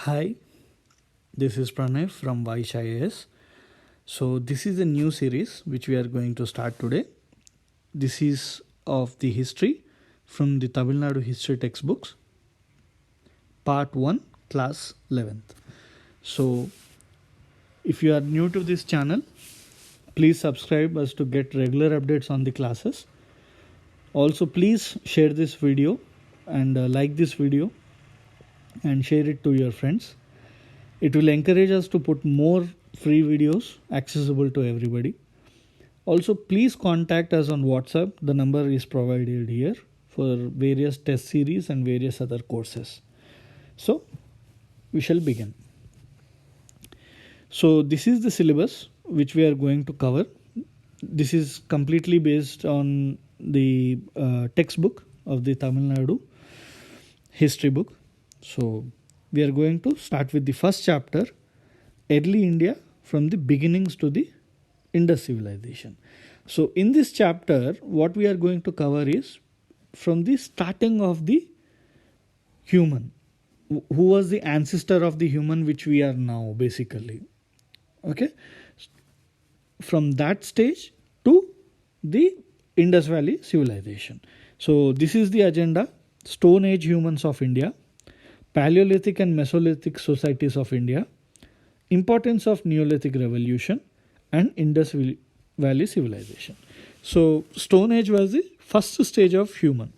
Hi, this is Pranay from Vysh IAS. So this is a new series which we are going to start today. This is of the history from the Tamilnadu history textbooks, part 1, class 11th. So if you are new to this channel, please subscribe us to get regular updates on the classes. Also, please share this video and like this video and share it to your friends. It will encourage us to put more free videos accessible to everybody. Also, please contact us on WhatsApp. The number is provided here for various test series and various other courses. So, we shall begin. So, this is the syllabus which we are going to cover. This is completely based on the textbook of the Tamil Nadu history book. So, we are going to start with the first chapter, Early India from the beginnings to the Indus civilization. So, in this chapter, what we are going to cover is from the starting of the human. Who was the ancestor of the human which we are now basically. Okay. From that stage to the Indus Valley civilization. So, this is the agenda: Stone Age humans of India, Paleolithic and Mesolithic societies of India, importance of Neolithic revolution, and Indus Valley civilization. So, Stone Age was the first stage of human.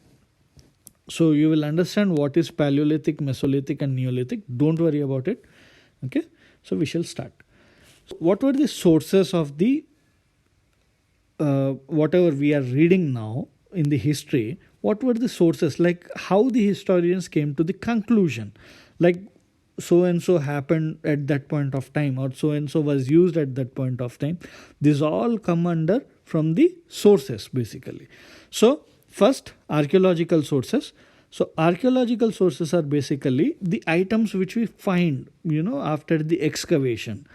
So, you will understand what is Paleolithic, Mesolithic and Neolithic. Don't worry about it. Okay. So, we shall start. What were the sources of the whatever we are reading now in the history? What were the sources, like how the historians came to the conclusion, like so and so happened at that point of time, or so and so was used at that point of time. These all come under from the sources basically. So first, archaeological sources. So archaeological sources are basically the items which we find after the excavation.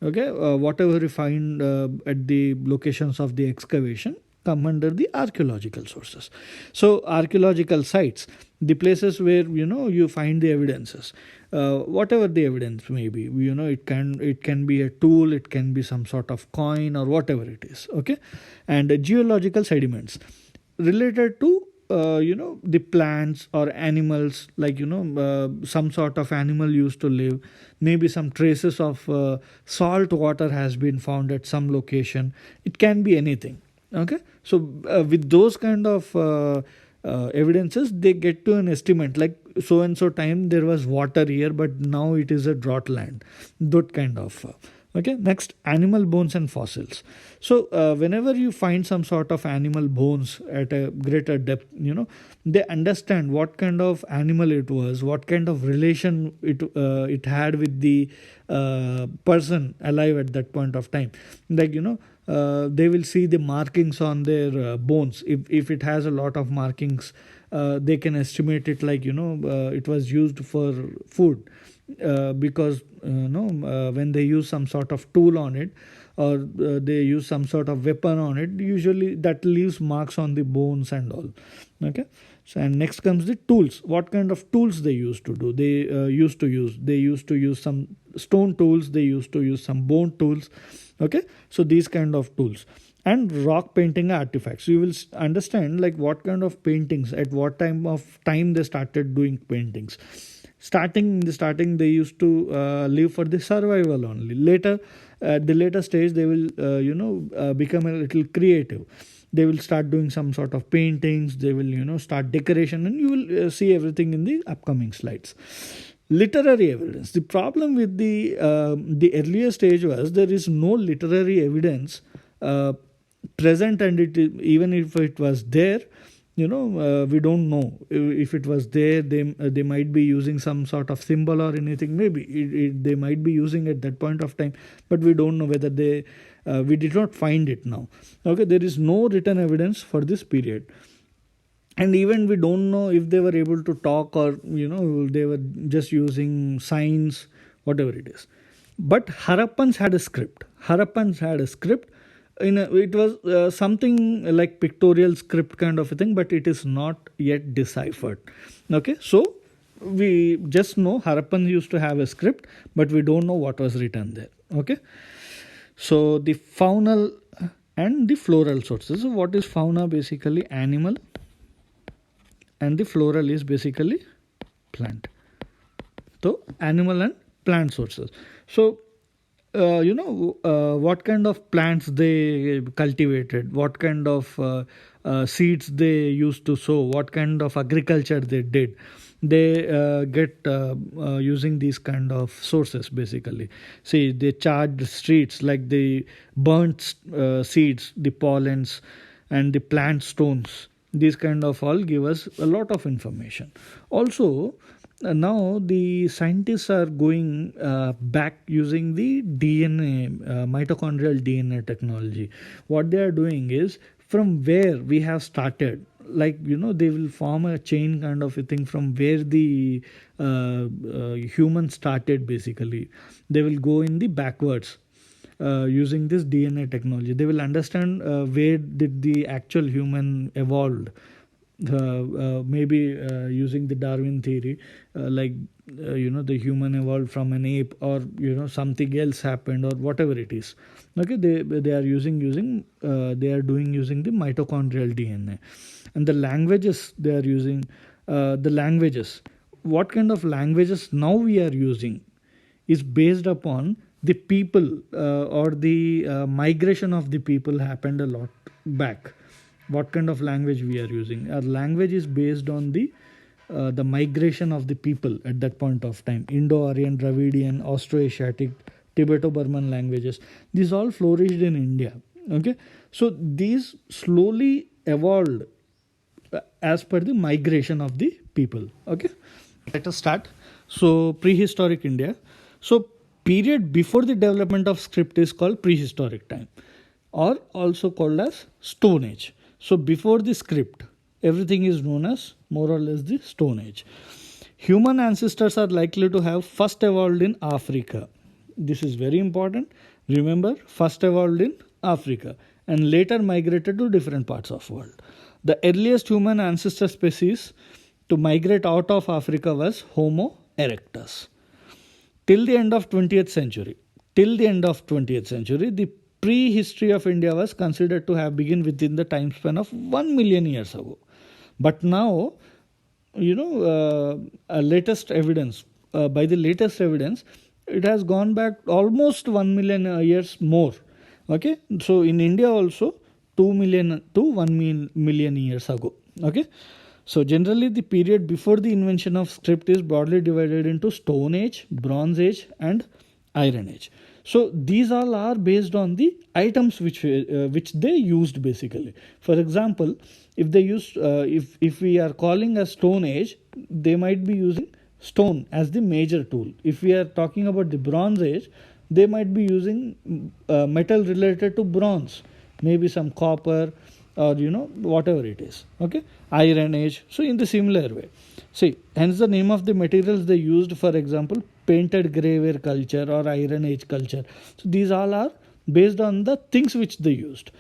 Okay, whatever we find at the locations of the excavation come under the archaeological sources. So archaeological sites, the places where you find the evidences, whatever the evidence may be, it can be a tool, it can be some sort of coin or whatever it is. Okay, and geological sediments related to the plants or animals, like some sort of animal used to live, maybe some traces of salt water has been found at some location. It can be anything. Okay, so with those kind of evidences, they get to an estimate, like so and so time there was water here, but now it is a drought land. That kind of okay. Next, animal bones and fossils. So whenever you find some sort of animal bones at a greater depth, they understand what kind of animal it was, what kind of relation it had with the person alive at that point of time. Like they will see the markings on their bones. If it has a lot of markings, they can estimate it like it was used for food. Because when they use some sort of tool on it, or they use some sort of weapon on it, usually that leaves marks on the bones and all. Okay. So, and next comes the tools. What kind of tools they used to do? They used to use some stone tools. They used to use some bone tools. Okay. So these kind of tools. And rock painting artifacts. You will understand like what kind of paintings, at what time they started doing paintings. In the starting they used to live for the survival only. Later, at the later stage, they will become a little creative. They will start doing some sort of paintings. They will start decoration, and you will see everything in the upcoming slides. Literary evidence. The problem with the earlier stage was there is no literary evidence present, and even if it was there, we don't know if it was there. They might be using some sort of symbol or anything. Maybe they might be using at that point of time, but we don't know whether they. We did not find it now. Okay, there is no written evidence for this period, and even we don't know if they were able to talk, or they were just using signs, whatever it is. But Harappans had a script. It was something like pictorial script kind of a thing, but it is not yet deciphered. Okay, so We just know Harappan used to have a script, but we don't know what was written there. Okay. So the faunal and the floral sources. So what is fauna? Basically animal, and the floral is basically plant. So animal and plant sources. So what kind of plants they cultivated, what kind of seeds they used to sow, what kind of agriculture they did. They get using these kind of sources basically. See, they charged streets, like the burnt seeds, the pollens, and the plant stones. These kind of all give us a lot of information. Also, now the scientists are going back using the DNA, mitochondrial DNA technology. What they are doing is, from where we have started, like they will form a chain kind of a thing from where the human started. Basically, they will go in the backwards using this DNA technology. They will understand where did the actual human evolved. Maybe using the Darwin theory, the human evolved from an ape, or something else happened, or whatever it is. Okay, they are using they are doing using the mitochondrial DNA. And the languages they are using, the languages, what kind of languages now we are using is based upon the people, or the migration of the people happened a lot back. What kind of language we are using? Our language is based on the migration of the people at that point of time. Indo-Aryan, Dravidian, Austroasiatic, Tibeto-Burman languages. These all flourished in India. Okay, so these slowly evolved as per the migration of the people. Okay, let us start. So prehistoric India. So period before the development of script is called prehistoric time, or also called as Stone Age. So before the script, everything is known as more or less the Stone Age. Human ancestors are likely to have first evolved in Africa. This is very important. Remember, first evolved in Africa and later migrated to different parts of the world. The earliest human ancestor species to migrate out of Africa was Homo erectus. Till the end of 20th century, the prehistory of India was considered to have begun within the time span of 1 million years ago. But now, latest evidence, by the latest evidence, it has gone back almost 1 million years more. Okay, so in India also 2 million to 1 million years ago. Okay, so generally the period before the invention of script is broadly divided into Stone Age, Bronze Age, and Iron Age. So these all are based on the items which they used basically. For example, if they used if we are calling a Stone Age, they might be using stone as the major tool. If we are talking about the Bronze Age, they might be using metal related to bronze, maybe some copper, or whatever it is. Okay, Iron Age. So in the similar way, see, hence the name of the materials they used. For example, painted graveware culture or Iron Age culture. So these all are based on the things which they used.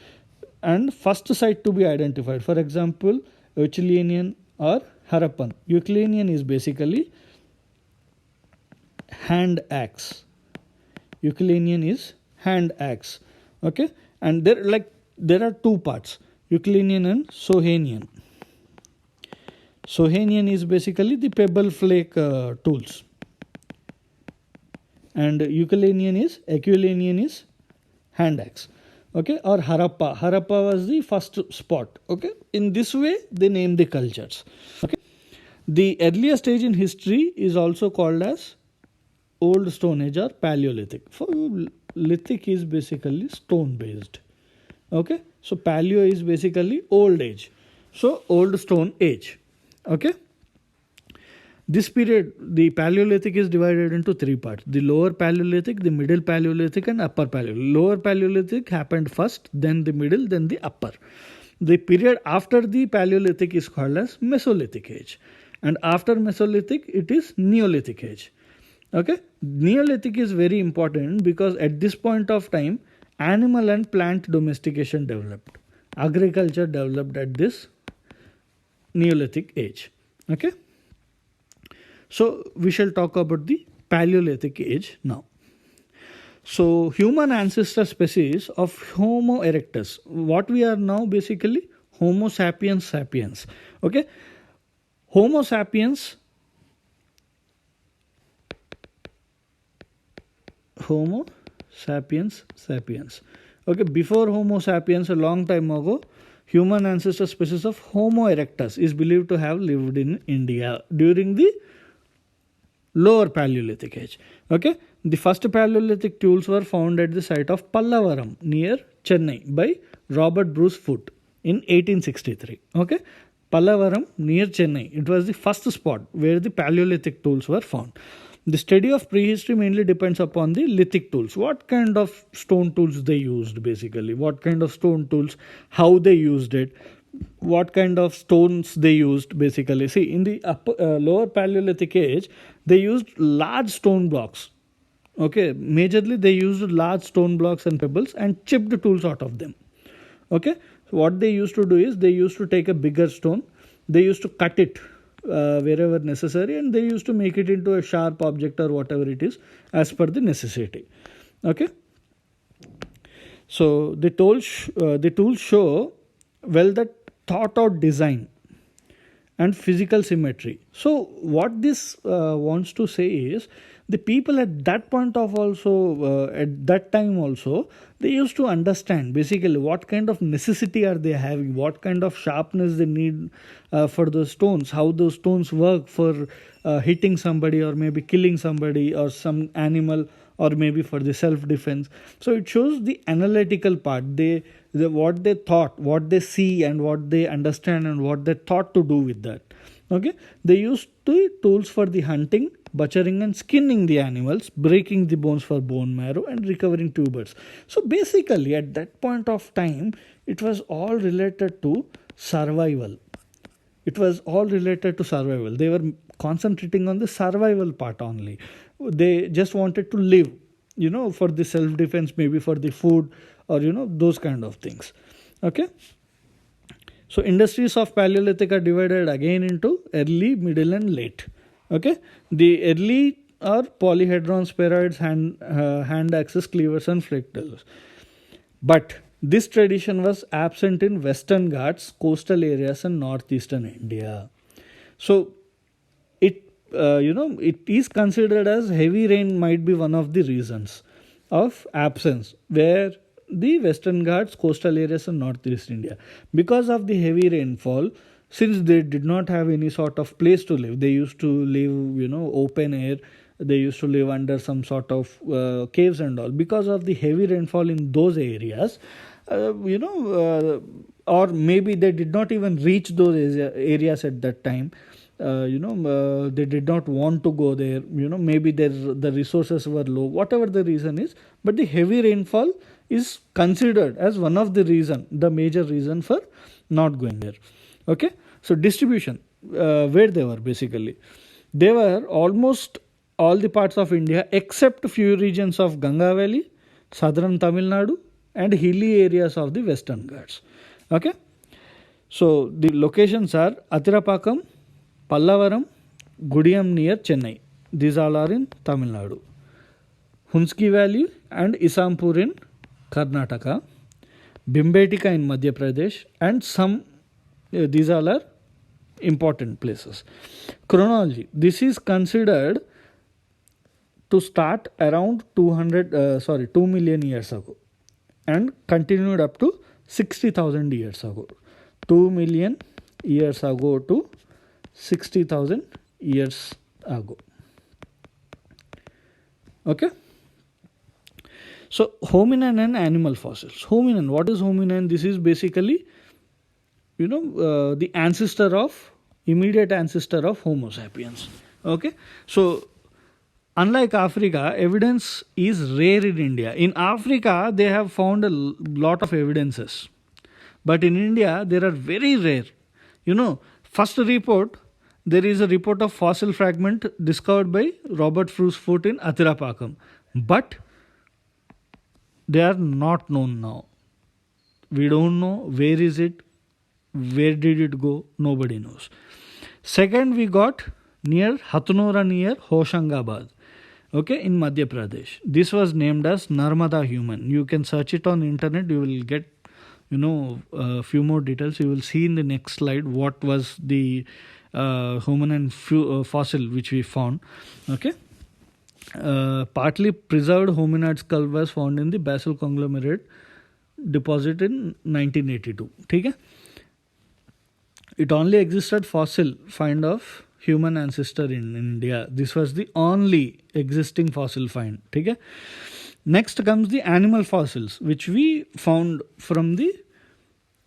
And first site to be identified, for example, Euclidean or Harappan. Euclidean is basically hand axe. Euclidean is hand axe. Okay, and there are two parts, Euclidean and Sohanian. Sohanian is basically the pebble flake tools, and Euclidean is hand axe. Okay, or Harappa was the first spot. Okay, in this way they name the cultures. Okay, the earliest stage in history is also called as Old Stone Age or Paleolithic. For lithic is basically stone based. Okay, so Paleo is basically old age, so Old Stone Age. Okay, this period, the Paleolithic, is divided into three parts: the Lower Paleolithic, the Middle Paleolithic, and Upper Paleolithic. Lower Paleolithic happened first, then the Middle, then the Upper. The period after the Paleolithic is called as Mesolithic Age, and after Mesolithic it is Neolithic Age. Okay, Neolithic is very important because at this point of time, animal and plant domestication developed. Agriculture developed at this Neolithic age. Okay, So we shall talk about the Paleolithic Age now. So human ancestor species of Homo erectus. What we are now basically Homo sapiens sapiens. Okay, Homo sapiens. Homo sapiens sapiens. Okay, before Homo sapiens, a long time ago, human ancestor species of Homo erectus is believed to have lived in India during the lower Paleolithic age. Okay, the first Paleolithic tools were found at the site of Pallavaram near Chennai by Robert Bruce Foote in 1863. Okay, Pallavaram near Chennai. It was the first spot where the Paleolithic tools were found. The study of prehistory mainly depends upon the lithic tools. What kind of stone tools they used basically, what kind of stone tools, how they used it, what kind of stones they used basically. See, in the lower Paleolithic age, they used large stone blocks. Okay, majorly they used large stone blocks and pebbles and chipped tools out of them. Okay, so what they used to do is they used to take a bigger stone, they used to cut it wherever necessary, and they used to make it into a sharp object or whatever it is as per the necessity. Okay, so the tools show well that thought out design and physical symmetry. So what this wants to say is the people at that point of also at that time also, they used to understand basically what kind of necessity are they having, what kind of sharpness they need for those stones, how those stones work for hitting somebody or maybe killing somebody or some animal, or maybe for the self defense. So it shows the analytical part, what they thought, what they see, and what they understand, and what they thought to do with that. Okay, they used the tools for the hunting, butchering and skinning the animals, breaking the bones for bone marrow, and recovering tubers. So basically at that point of time, it was all related to survival. It was all related to survival. They were concentrating on the survival part only. They just wanted to live, for the self defense, maybe for the food, or those kind of things. Okay, so industries of Paleolithic are divided again into early, middle and late. Okay, the early are polyhedron spheroids, hand axis cleavers and flexors. But this tradition was absent in Western Ghats, coastal areas and northeastern India. So it is considered as heavy rain might be one of the reasons of absence, where the Western Ghats, coastal areas and northeast India. Because of the heavy rainfall, since they did not have any sort of place to live, they used to live, open air, they used to live under some sort of caves and all. Because of the heavy rainfall in those areas, or maybe they did not even reach those areas at that time. They did not want to go there, maybe the resources were low, whatever the reason is, but the heavy rainfall is considered as one of the major reason for not going there. Okay, so distribution, where they were basically, they were almost all the parts of India except few regions of Ganga Valley, southern Tamil Nadu and hilly areas of the Western Ghats. Okay, so the locations are Atirapakam, Pallavaram, Gudiyam near Chennai. These all are in Tamil Nadu. Hunski Valley and Isampur in Karnataka. Bhimbetika in Madhya Pradesh, and some these all are important places. Chronology. This is considered to start around 2 million years ago and continued up to 60,000 years ago. 2 million years ago to 60,000 years ago. Okay. So hominin and animal fossils. Hominin, what is hominin? This is basically, the immediate ancestor of Homo sapiens. Okay. So unlike Africa, evidence is rare in India. In Africa, they have found a lot of evidences. But in India, there are very rare. First report, there is a report of fossil fragment discovered by Robert Bruce Foote in Atirapakam. But they are not known now. We don't know where is it, where did it go, nobody knows. Second, we got near Hathnora near Hoshangabad, okay, in Madhya Pradesh. This was named as Narmada human. You can search it on internet. You will get a few more details. You will see in the next slide what was the hominin fossil which we found. Okay. Partly preserved hominid skull was found in the basal conglomerate deposit in 1982. Okay? It only existed fossil find of human ancestor in India. This was the only existing fossil find. Okay? Next comes the animal fossils, which we found from the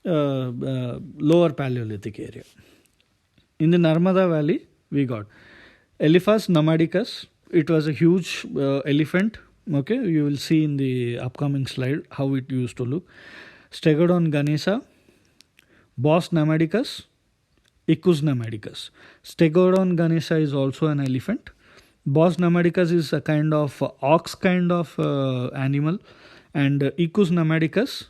lower Paleolithic area. In the Narmada Valley, we got Elephas nomadicus. It was a huge elephant. Okay, you will see in the upcoming slide how it used to look. Stegodon ganesha, Bos nomadicus, Icus nomadicus. Stegodon ganesha is also an elephant. Bos nomadicus is a kind of ox kind of animal, and Icus nomadicus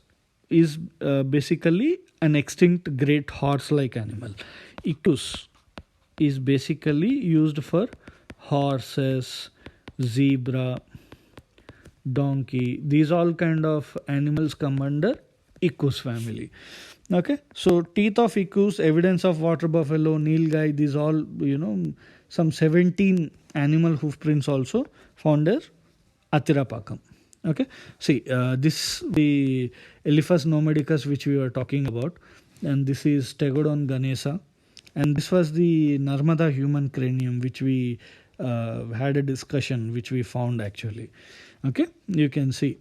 is basically an extinct great horse-like animal. Icus is basically used for horses, zebra, donkey. These all kind of animals come under Icus family. Okay, so teeth of Icus, evidence of water buffalo, nilgai, these all, some 17 animal hoof prints also found as Atirapakam. Okay, see, this the Elephas nomadicus which we were talking about, and this is Stegodon ganesha, and this was the Narmada human cranium which we had a discussion, which we found actually. Okay, you can see.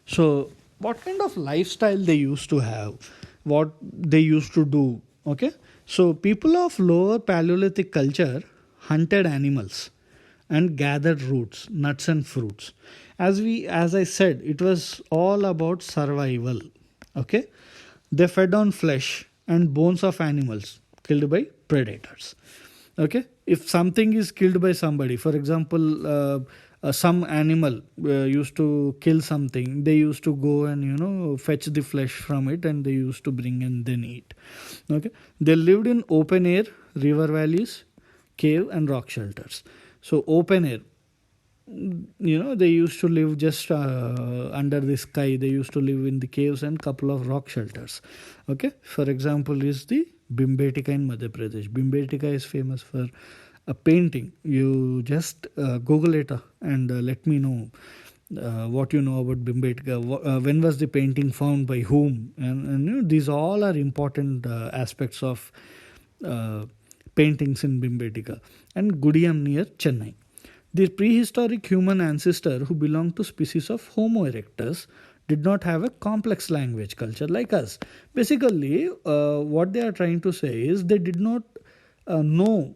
So what kind of lifestyle they used to have, what they used to do. Okay, so people of lower Paleolithic culture hunted animals and gathered roots, nuts and fruits. As I said, it was all about survival. Okay, they fed on flesh and bones of animals killed by predators. Okay, if something is killed by somebody, for example, some animal used to kill something, they used to go and fetch the flesh from it, and they used to bring and then eat. Okay, they lived in open air, river valleys, cave and rock shelters. So open air, they used to live just under the sky. They used to live in the caves and couple of rock shelters. Okay, for example is the Bhimbetka in Madhya Pradesh. Bhimbetka is famous for a painting. You just Google it and let me know what you know about Bhimbetka. When was the painting found, by whom? And these all are important aspects of paintings in Bhimbetka. And Gudiyam near Chennai. The prehistoric human ancestor who belonged to species of Homo erectus did not have a complex language culture like us. Basically, what they are trying to say is they did not know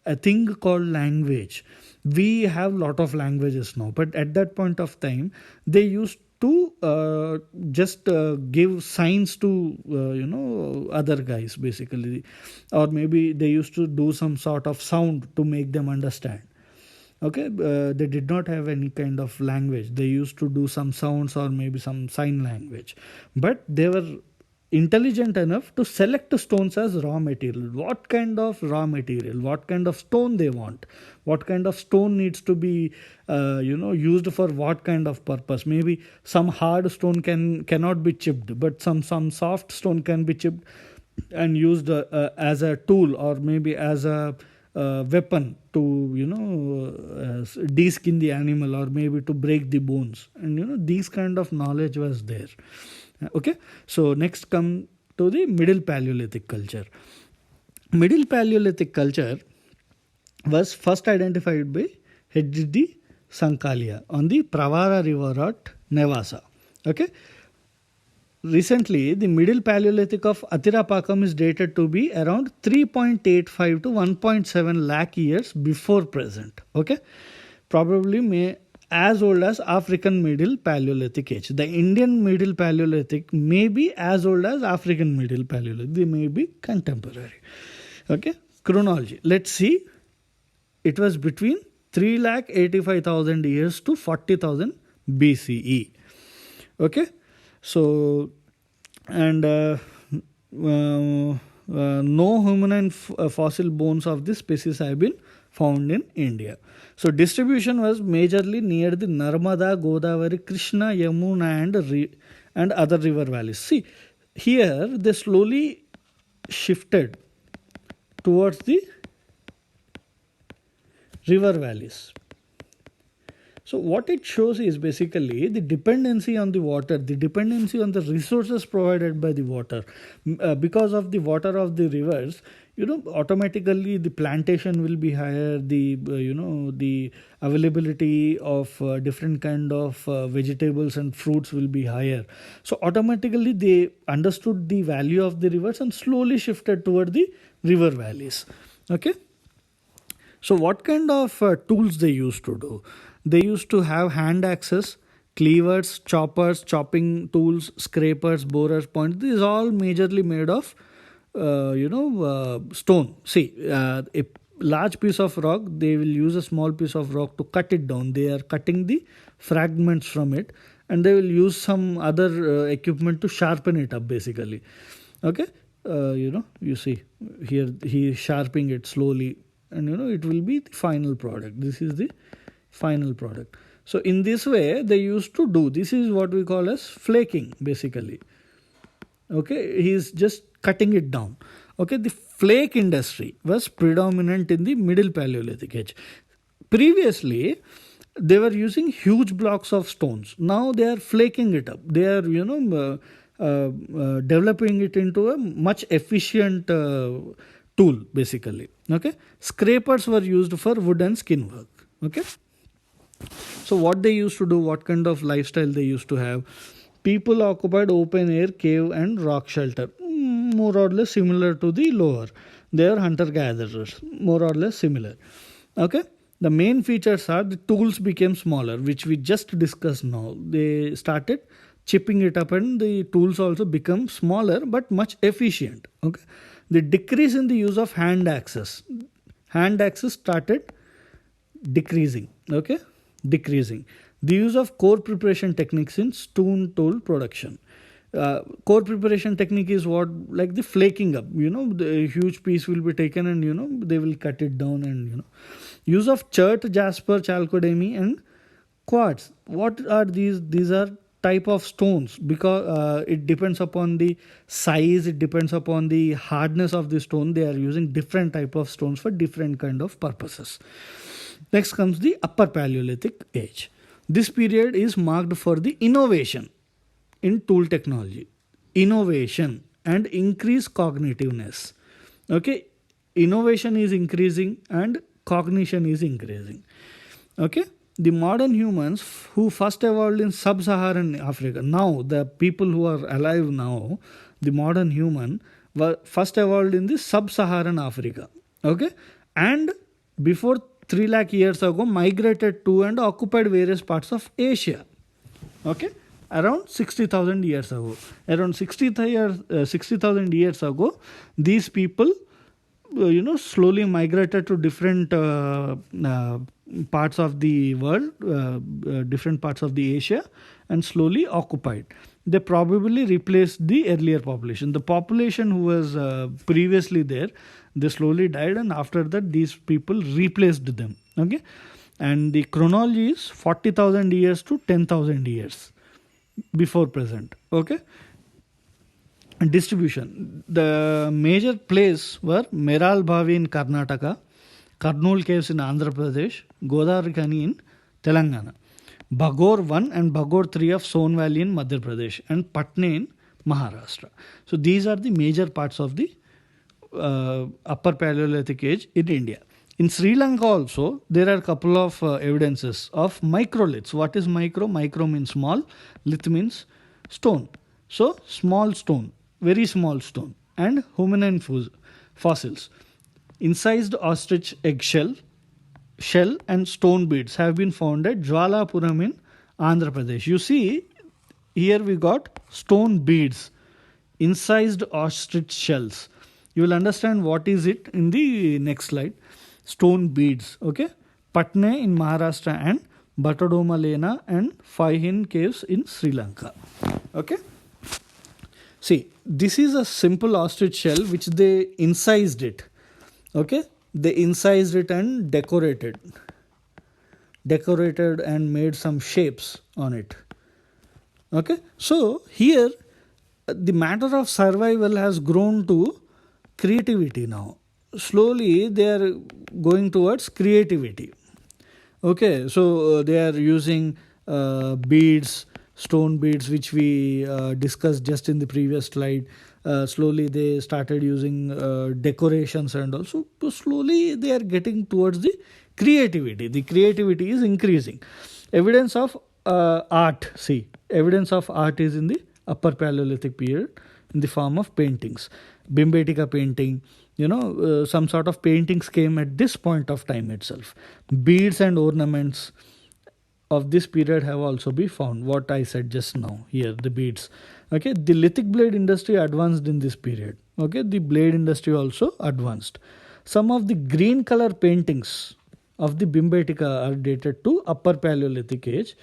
a thing called language. We have lot of languages now, but at that point of time, they used to just give signs to other guys basically, or maybe they used to do some sort of sound to make them understand. Okay, they did not have any kind of language. They used to do some sounds or maybe some sign language, but they were intelligent enough to select the stones as raw material. What kind of raw material, what kind of stone they want, what kind of stone needs to be used for what kind of purpose. Maybe some hard stone cannot be chipped, but some soft stone can be chipped and used as a tool, or maybe as a weapon to de-skin the animal, or maybe to break the bones. And these kind of knowledge was there. Okay, so next come to the Middle Paleolithic culture. Middle Paleolithic culture was first identified by H.D. Sankalia on the Pravara River at Nevasa. Okay, recently the Middle Paleolithic of Atirapakam is dated to be around 3.85 to 1.7 lakh years before present. Okay, probably may as old as African Middle Paleolithic age. The Indian Middle Paleolithic may be as old as African Middle Paleolithic. They may be contemporary. Okay, chronology. Let's see. It was between 3,85,000 years to 40,000 BCE. Okay, so and no hominin fossil bones of this species have been found in India. So distribution was majorly near the Narmada, Godavari, Krishna, Yamuna and other river valleys. See, here they slowly shifted towards the river valleys. So what it shows is basically the dependency on the water, the dependency on the resources provided by the water. Because of the water of the rivers, automatically the plantation will be higher, the availability of different kind of vegetables and fruits will be higher. So automatically they understood the value of the rivers and slowly shifted toward the river valleys. Okay. So what kind of tools they used to do? They used to have hand axes, cleavers, choppers, chopping tools, scrapers, borers, points. These are all majorly made of stone. See, a large piece of rock, they will use a small piece of rock to cut it down. They are cutting the fragments from it, and they will use some other equipment to sharpen it up basically. Okay, you see here he is sharpening it slowly, and it will be the final product. This is the final product. So in this way they used to do, this is what we call as flaking basically. Okay, he is just cutting it down. Okay, the flake industry was predominant in the middle Paleolithic age. Previously they were using huge blocks of stones. Now they are flaking it up. They are developing it into a much efficient tool basically. Okay, scrapers were used for wood and skin work. Okay, so what they used to do, what kind of lifestyle they used to have? People occupied open air, cave and rock shelter, more or less similar to the lower. They are hunter-gatherers, more or less similar. Okay, the main features are the tools became smaller, which we just discussed now. They started chipping it up and the tools also become smaller but much efficient. Okay, the decrease in the use of hand axes. Hand axes started decreasing. Okay, decreasing. The use of core preparation techniques in stone tool production. Core preparation technique is what, like the flaking up, the huge piece will be taken and they will cut it down, and use of chert, jasper, chalcodemy and quartz. What are these? These are type of stones, because it depends upon the size, it depends upon the hardness of the stone. They are using different type of stones for different kind of purposes. Next comes the Upper Paleolithic Age. This period is marked for the innovation in tool technology, innovation and increased cognitiveness. Okay, innovation is increasing and cognition is increasing. Okay, the modern humans who first evolved in sub-Saharan Africa, now the people who are alive now, the modern human were first evolved in the sub-Saharan Africa. Okay, and before 3 lakh years ago migrated to and occupied various parts of Asia. Okay, around 60,000 years ago. Around 60,000 years ago, these people, slowly migrated to different parts of the world, different parts of the Asia, and slowly occupied. They probably replaced the earlier population. The population who was previously there, they slowly died, and after that these people replaced them. Okay, and the chronology is 40,000 years to 10,000 years before present. Okay, and distribution. The major places were Meral Bhavi in Karnataka, Karnool Caves in Andhra Pradesh, Godavari Khani in Telangana, Bagor 1 and Bagor 3 of Son Valley in Madhya Pradesh, and Patna in Maharashtra. So these are the major parts of the Upper Paleolithic Age in India. In Sri Lanka also, there are a couple of evidences of microliths. What is micro? Micro means small, lith means stone. So small stone, very small stone, and hominin fossils. Incised ostrich eggshell, shell and stone beads have been found at Jwalapuram in Andhra Pradesh. You see, here we got stone beads, incised ostrich shells. You will understand what is it in the next slide. Stone beads. Okay, Patna in Maharashtra and Batodoma Lena and Faihin caves in Sri Lanka. Okay, see, this is a simple ostrich shell which they incised it. Okay, they incised it and decorated and made some shapes on it. Okay, so here the matter of survival has grown to creativity now. Slowly they are going towards creativity. Okay, so they are using beads, stone beads, which we discussed just in the previous slide. Slowly they started using decorations, and also slowly they are getting towards the creativity. The creativity is increasing. Evidence of art. See, evidence of art is in the upper Paleolithic period in the form of paintings. Bhimbetika painting, some sort of paintings came at this point of time itself. Beads and ornaments of this period have also been found. What I said just now here, the beads. Okay, the lithic blade industry advanced in this period. Okay, the blade industry also advanced. Some of the green color paintings of the Bhimbetika are dated to upper Paleolithic age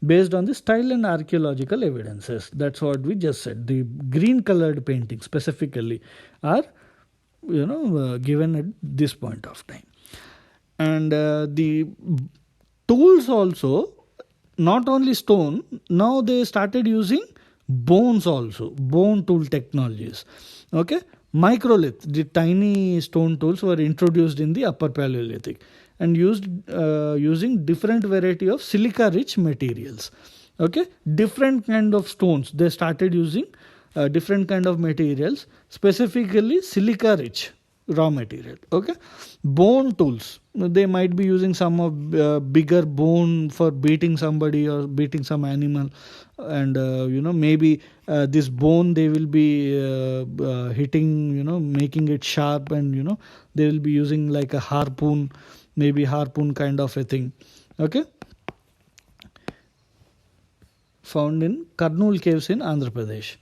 based on the style and archaeological evidences. That's what we just said. The green colored paintings specifically are given at this point of time. And the tools also, not only stone, now they started using bones also, bone tool technologies. Okay, microlith, the tiny stone tools were introduced in the upper Paleolithic and used using different variety of silica rich materials. Okay, different kind of stones they started using, different kind of materials, specifically silica rich raw material. Okay, bone tools, they might be using some of bigger bone for beating somebody or beating some animal, and maybe this bone they will be hitting, making it sharp, and they will be using like a harpoon, maybe harpoon kind of a thing. Okay, found in Karnool caves in Andhra Pradesh.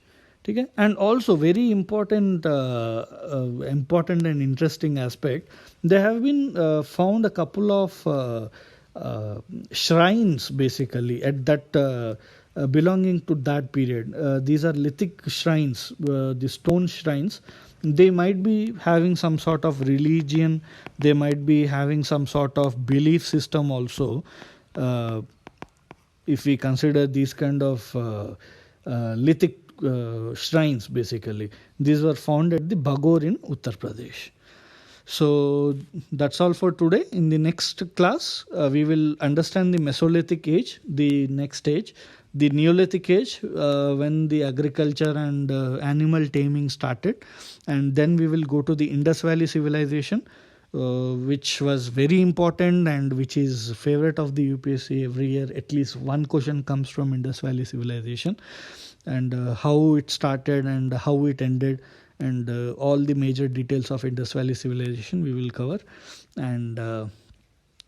Okay? And also very important and interesting aspect, there have been found a couple of shrines basically at that belonging to that period. These are lithic shrines, the stone shrines. They might be having some sort of religion, they might be having some sort of belief system also. If we consider these kind of lithic shrines, basically these were found at the Bagor in Uttar Pradesh. So that's all for today. In the next class we will understand the Mesolithic age, the next stage, the Neolithic age, when the agriculture and animal taming started, and then we will go to the Indus Valley civilization, which was very important and which is favorite of the UPSC every year. At least one question comes from Indus Valley civilization, and how it started and how it ended, and all the major details of Indus Valley civilization we will cover. And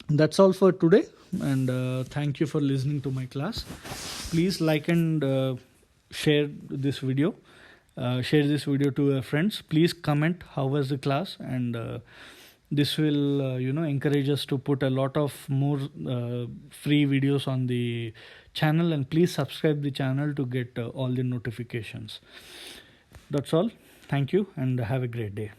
that's all for today, and thank you for listening to my class. Please like and share this video. Share this video to your friends. Please comment how was the class, and this will encourage us to put a lot of more free videos on the channel, and please subscribe the channel to get all the notifications. That's all. Thank you and have a great day.